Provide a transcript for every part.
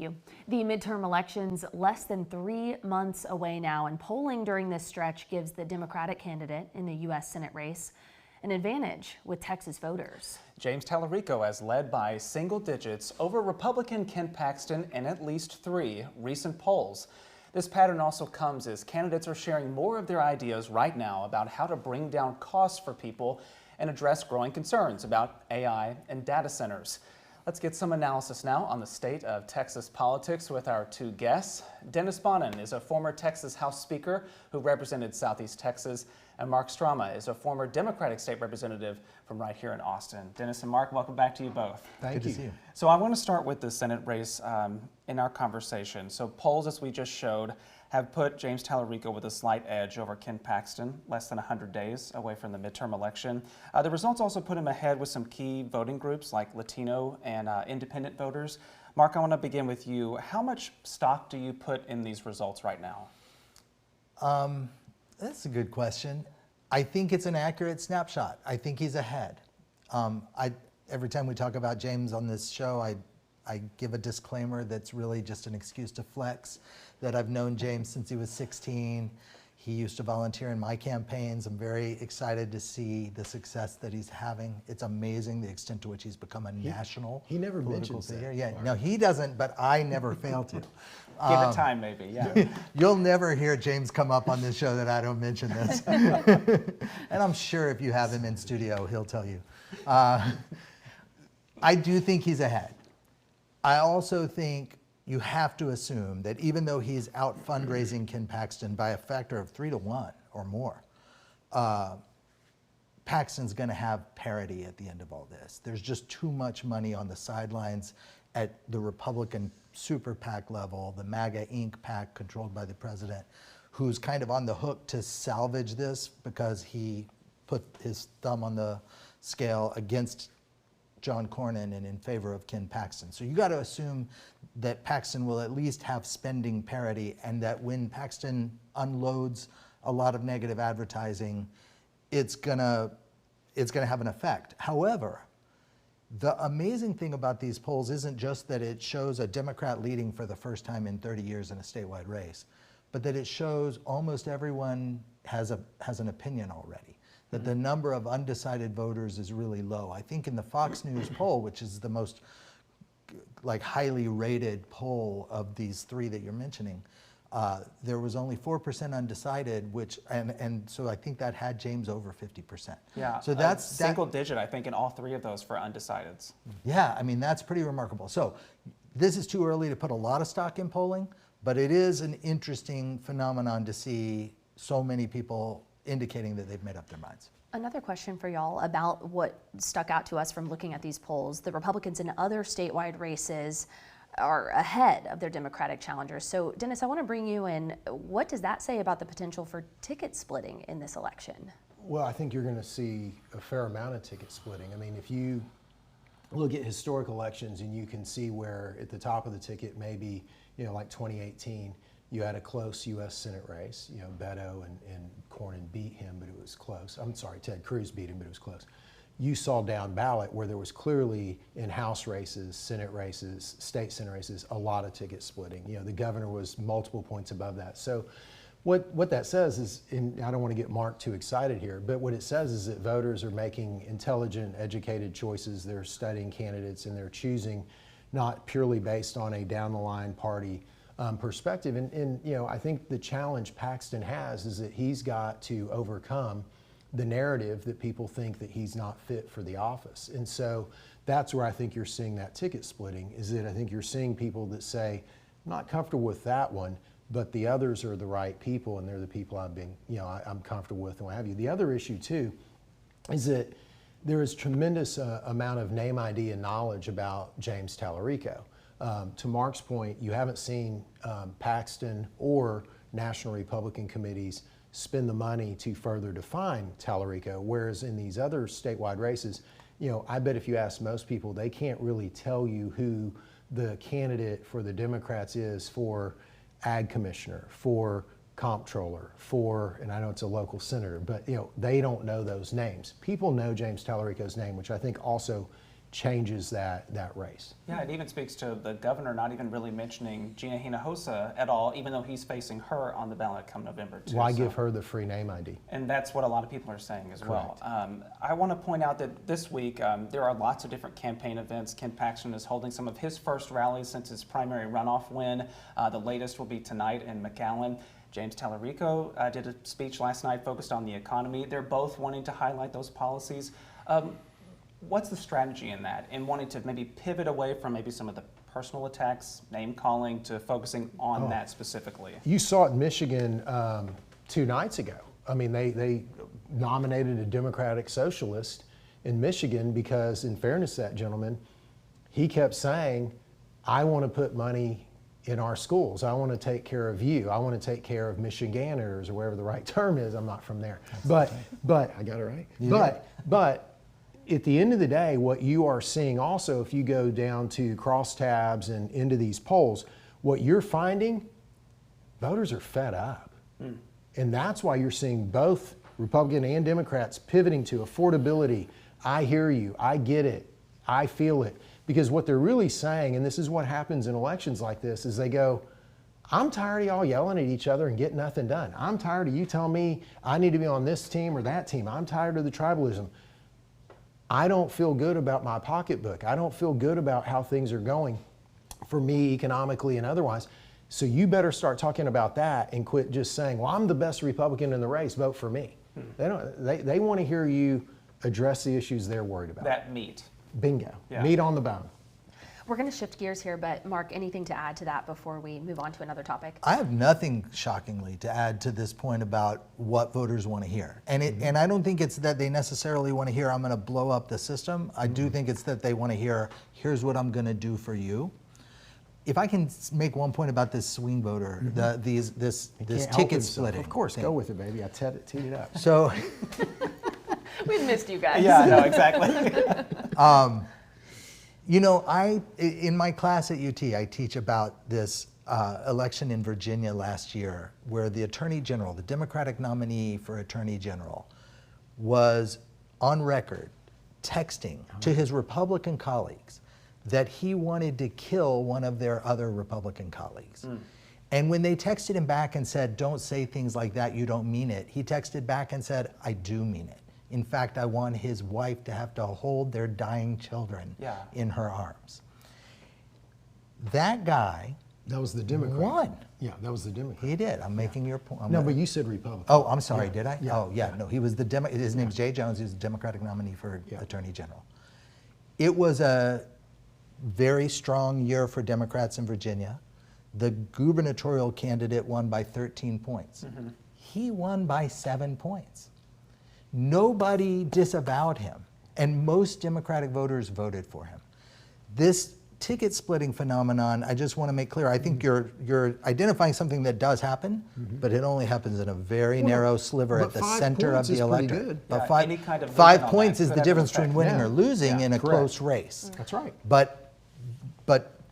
you. The midterm elections less than 3 months away now, and polling during this stretch gives the Democratic candidate in the U.S. Senate race an advantage with Texas voters. James Talarico has led by single digits over Republican Ken Paxton in at least 3 recent polls. This pattern also comes as candidates are sharing more of their ideas right now about how to bring down costs for people and address growing concerns about AI and data centers. Let's get some analysis now on the state of Texas politics with our 2 guests. Dennis Bonnen is a former Texas House Speaker who represented Southeast Texas, and Mark Strama is a former Democratic state representative from right here in Austin. Dennis and Mark, welcome back to you both. Thank you. See you. So I want to start with the Senate race in our conversation. So polls, as we just showed, have put James Talarico with a slight edge over Ken Paxton, less than 100 days away from the midterm election. The results also put him ahead with some key voting groups like Latino and independent voters. Mark, I want to begin with you. How much stock do you put in these results right now? That's a good question. I think it's an accurate snapshot. I think he's ahead. Every time we talk about James on this show, I give a disclaimer that's really just an excuse to flex, that I've known James since he was 16. He used to volunteer in my campaigns. I'm very excited to see the success that he's having. It's amazing the extent to which he's become a national He never political mentions figure. that. Yeah, no, he doesn't, but I never fail to. Give it time, maybe, yeah. You'll never hear James come up on this show that I don't mention this. And I'm sure if you have him in studio, he'll tell you. I do think he's ahead. I also think you have to assume that even though he's out fundraising Ken Paxton by a factor of 3 to 1 or more, Paxton's going to have parity at the end of all this. There's just too much money on the sidelines at the Republican super PAC level, the MAGA Inc. PAC controlled by the president, who's kind of on the hook to salvage this because he put his thumb on the scale against John Cornyn and in favor of Ken Paxton. So you got to assume that Paxton will at least have spending parity, and that when Paxton unloads a lot of negative advertising, it's gonna have an effect. However, the amazing thing about these polls isn't just that it shows a Democrat leading for the first time in 30 years in a statewide race, but that it shows almost everyone has an opinion already. That the number of undecided voters is really low. I think in the Fox News poll, which is the most highly rated poll of these 3 that you're mentioning, there was only 4% undecided, and so I think that had James over 50%. Yeah, so that's single digit, I think, in all 3 of those for undecideds. Yeah, I mean, that's pretty remarkable. So this is too early to put a lot of stock in polling, but it is an interesting phenomenon to see so many people indicating that they've made up their minds. Another question for y'all about what stuck out to us from looking at these polls. The Republicans in other statewide races are ahead of their Democratic challengers. So Dennis, I want to bring you in. What does that say about the potential for ticket splitting in this election? Well, I think you're going to see a fair amount of ticket splitting. I mean, if you look at historic elections and you can see where at the top of the ticket, maybe, like 2018, you had a close U.S. Senate race. Beto and Cornyn beat him, but it was close. I'm sorry, Ted Cruz beat him, but it was close. You saw down ballot where there was clearly in House races, Senate races, state Senate races, a lot of ticket splitting. The governor was multiple points above that. So what that says is, and I don't want to get Mark too excited here, but what it says is that voters are making intelligent, educated choices. They're studying candidates and they're choosing not purely based on a down the line party perspective. And I think the challenge Paxton has is that he's got to overcome the narrative that people think that he's not fit for the office. And so that's where I think you're seeing that ticket splitting, is that I think you're seeing people that say, I'm not comfortable with that one, but the others are the right people and they're the people I'm comfortable with and what have you. The other issue too is that there is tremendous amount of name ID and knowledge about James Talarico. To Mark's point, you haven't seen Paxton or National Republican committees spend the money to further define Talarico, whereas in these other statewide races, I bet if you ask most people, they can't really tell you who the candidate for the Democrats is for ag commissioner, for comptroller, for, and I know it's a local senator, but they don't know those names. People know James Talarico's name, which I think also changes that race. Yeah, it even speaks to the governor not even really mentioning Gina Hinojosa at all, even though he's facing her on the ballot come November too. Why So- give her the free name ID? And that's what a lot of people are saying as well. I want to point out that this week there are lots of different campaign events. Ken Paxton is holding some of his first rallies since his primary runoff win. The latest will be tonight in McAllen. James Talarico did a speech last night focused on the economy. They're both wanting to highlight those policies. What's the strategy in that, in wanting to maybe pivot away from maybe some of the personal attacks, name calling, to focusing on that specifically? You saw it in Michigan 2 nights ago. I mean, they nominated a Democratic socialist in Michigan because, in fairness to that gentleman, he kept saying, I want to put money in our schools. I want to take care of you. I want to take care of Michiganders, or whatever the right term is. I'm not from there. But I got it right. But at the end of the day, what you are seeing also, if you go down to crosstabs and into these polls, what you're finding, voters are fed up. And that's why you're seeing both Republican and Democrats pivoting to affordability. I hear you, I get it, I feel it. Because what they're really saying, and this is what happens in elections like this, is they go, I'm tired of y'all yelling at each other and getting nothing done. I'm tired of you telling me I need to be on this team or that team. I'm tired of the tribalism. I don't feel good about my pocketbook. I don't feel good about how things are going for me economically and otherwise. So you better start talking about that and quit just saying, well, I'm the best Republican in the race, vote for me. They want to hear you address the issues they're worried about. That meat. Bingo. Yeah. Meat on the bone. We're going to shift gears here, but Mark, anything to add to that before we move on to another topic? I have nothing, shockingly, to add to this point about what voters want to hear. And I don't think it's that they necessarily want to hear, I'm going to blow up the system. I do think it's that they want to hear, here's what I'm going to do for you. If I can make one point about this swing voter, this ticket splitting. Of course, thing. go with it, baby. I teed it up. So, We've missed you guys. Yeah, no, exactly. you know, in my class at UT, I teach about this election in Virginia last year, where the Attorney General, the Democratic nominee for Attorney General, was on record texting to his Republican colleagues that he wanted to kill one of their other Republican colleagues. And when they texted him back and said, don't say things like that, you don't mean it, he texted back and said, I do mean it. In fact, I want his wife to have to hold their dying children in her arms. That guy That was the Democrat. won. Yeah, that was the Democrat. He did. I'm making your point. No, but you said Republican. Oh, I'm sorry, did I? Yeah. Oh, yeah, no, he was the his name's Jay Jones, he's the Democratic nominee for Attorney General. It was a very strong year for Democrats in Virginia. The gubernatorial candidate won by 13 points. He won by 7 points. Nobody disavowed him, and most Democratic voters voted for him. This ticket splitting phenomenon, I just want to make clear, I think you're identifying something that does happen, but it only happens in a very narrow sliver but at the 5 center of points the is pretty electorate. good. But Yeah, any kind of 5 movement on points that is could the have difference an effect. between winning Yeah. or losing in a correct. close race. That's right. But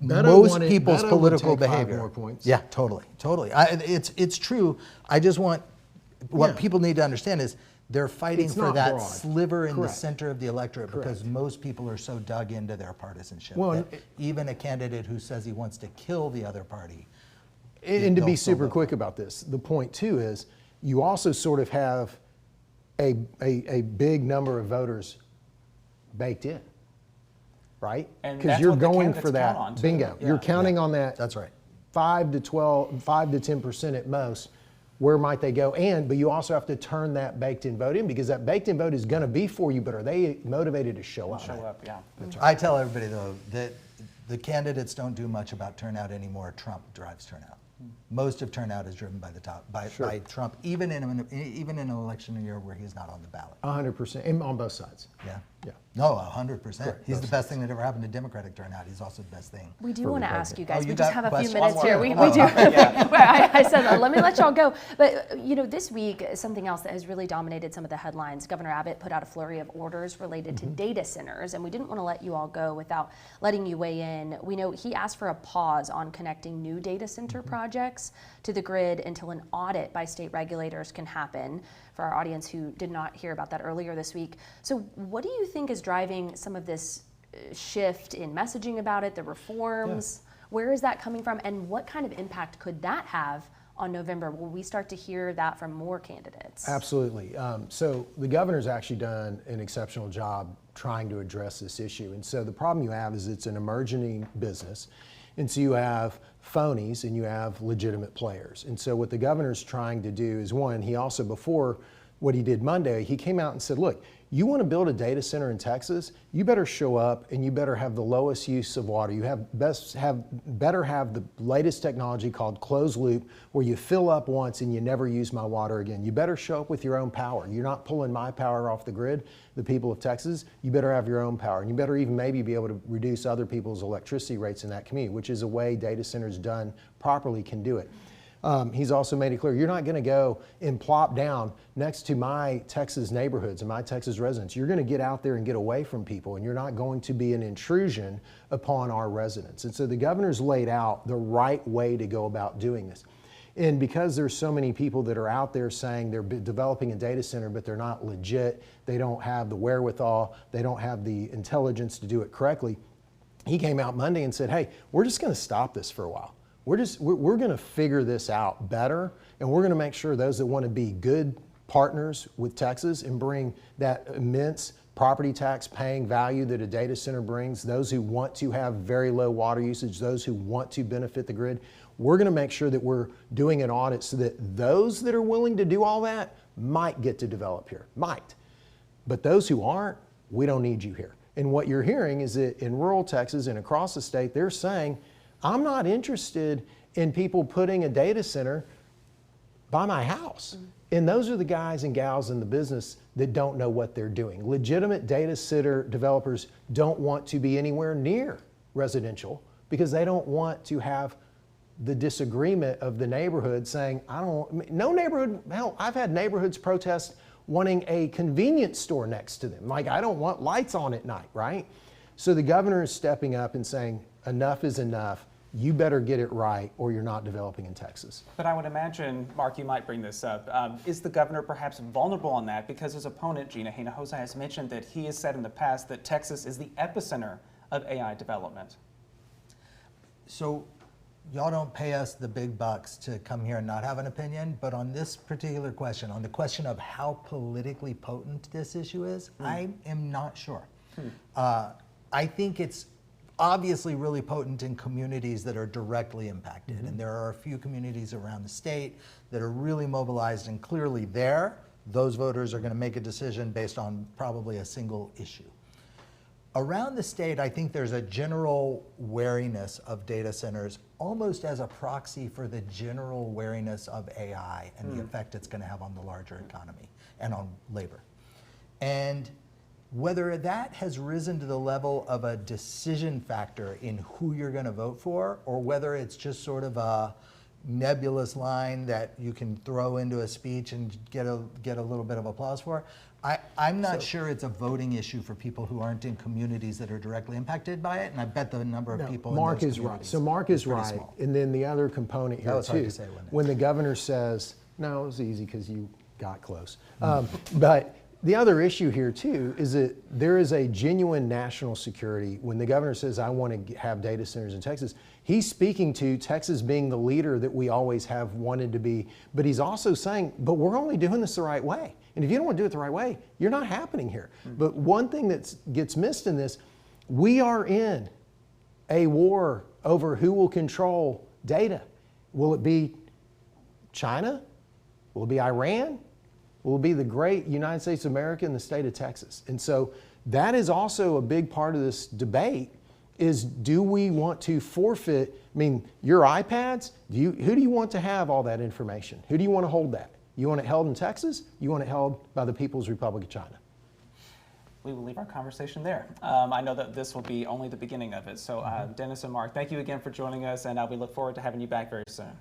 Beto most wanted- people's Beto would political take 5 behavior. more points. Yeah, totally. It's true. I just want what people need to understand is they're fighting It's for not that broad. sliver in Correct. the center of the electorate because Correct. most people are so dug into their partisanship. Well, that even a candidate who says he wants to kill the other party. And to they'll be still super vote. quick about this, the point too is you also sort of have a big number of voters baked in, right? And Because that's you're what the going candidates for that. count on, too. Bingo. Yeah. You're counting on that. That's right. 5 to 10% at most. Where might they go? But you also have to turn that baked in vote in because that baked in vote is going to be for you, but are they motivated to show up? Show up, yeah. I tell everybody though that the candidates don't do much about turnout anymore. Trump drives turnout. Most of turnout is driven by the top by Trump, even in an election year where he's not on the ballot. 100%, and on both sides. Yeah. Yeah. No, 100%. Correct. He's the best thing that ever happened to Democratic turnout. He's also the best thing. We do for want to Republican. ask you guys. Oh, We just got have a few questions? minutes here. We do. Yeah. Well, I said, let me let y'all go. But, you know, this week, something else that has really dominated some of the headlines, Governor Abbott put out a flurry of orders related to data centers, and we didn't want to let you all go without letting you weigh in. We know he asked for a pause on connecting new data center projects to the grid until an audit by state regulators can happen, for our audience who did not hear about that earlier this week. So what do you think is driving some of this shift in messaging about it, the reforms? Where is that coming from, and what kind of impact could that have on November? Will we start to hear that from more candidates? Absolutely. So the governor's actually done an exceptional job trying to address this issue. And so the problem you have is it's an emerging business. And so you have phonies and you have legitimate players. And so what the governor's trying to do is, one, he also, before what he did Monday, he came out and said, look, you want to build a data center in Texas, you better show up and you better have the lowest use of water. You better have the latest technology called closed loop, where you fill up once and you never use my water again. You better show up with your own power. You're not pulling my power off the grid, the people of Texas. You better have your own power. And you better even maybe be able to reduce other people's electricity rates in that community, which is a way data centers done properly can do it. He's also made it clear, you're not going to go and plop down next to my Texas neighborhoods and my Texas residents. You're going to get out there and get away from people, and you're not going to be an intrusion upon our residents. And so the governor's laid out the right way to go about doing this. And because there's so many people that are out there saying they're developing a data center, but they're not legit, they don't have the wherewithal, they don't have the intelligence to do it correctly, he came out Monday and said, hey, we're just going to stop this for a while. We're going to figure this out better, and we're going to make sure those that want to be good partners with Texas and bring that immense property tax paying value that a data center brings, those who want to have very low water usage, those who want to benefit the grid, we're going to make sure that we're doing an audit so that those that are willing to do all that might get to develop here, might. But those who aren't, we don't need you here. And what you're hearing is that in rural Texas and across the state, they're saying, I'm not interested in people putting a data center by my house. And those are the guys and gals in the business that don't know what they're doing. Legitimate data center developers don't want to be anywhere near residential because they don't want to have the disagreement of the neighborhood saying, no neighborhood, hell, I've had neighborhoods protest wanting a convenience store next to them. Like, I don't want lights on at night, right? So the governor is stepping up and saying, enough is enough. You better get it right or you're not developing in Texas. But I would imagine, Mark, you might bring this up. Is the governor perhaps vulnerable on that? Because his opponent, Gina Hinojosa, has mentioned that he has said in the past that Texas is the epicenter of AI development. So y'all don't pay us the big bucks to come here and not have an opinion, but on this particular question, on the question of how politically potent this issue is, I am not sure. I think it's obviously really potent in communities that are directly impacted. And there are a few communities around the state that are really mobilized, and clearly those voters are going to make a decision based on probably a single issue. Around the state, I think there's a general wariness of data centers almost as a proxy for the general wariness of AI and the effect it's going to have on the larger economy and on labor. And whether that has risen to the level of a decision factor in who you're going to vote for, or whether it's just sort of a nebulous line that you can throw into a speech and get a little bit of applause for, I'm not sure it's a voting issue for people who aren't in communities that are directly impacted by it, and I bet the number of people Mark in those is right. communities So Mark is pretty right. small. And then the other component here was hard too, to say, wasn't it? when the governor says, no, it was easy because you got close. But the other issue here too is that there is a genuine national security. When the governor says, I want to have data centers in Texas, he's speaking to Texas being the leader that we always have wanted to be. But he's also saying, but we're only doing this the right way. And if you don't want to do it the right way, you're not happening here. But one thing that gets missed in this, we are in a war over who will control data. Will it be China? Will it be Iran? Will be the great United States of America and the state of Texas. And so that is also a big part of this debate is, do we want to forfeit, your iPads, who do you want to have all that information? Who do you want to hold that? You want it held in Texas? You want it held by the People's Republic of China? We will leave our conversation there. I know that this will be only the beginning of it. So Dennis and Mark, thank you again for joining us, and we look forward to having you back very soon.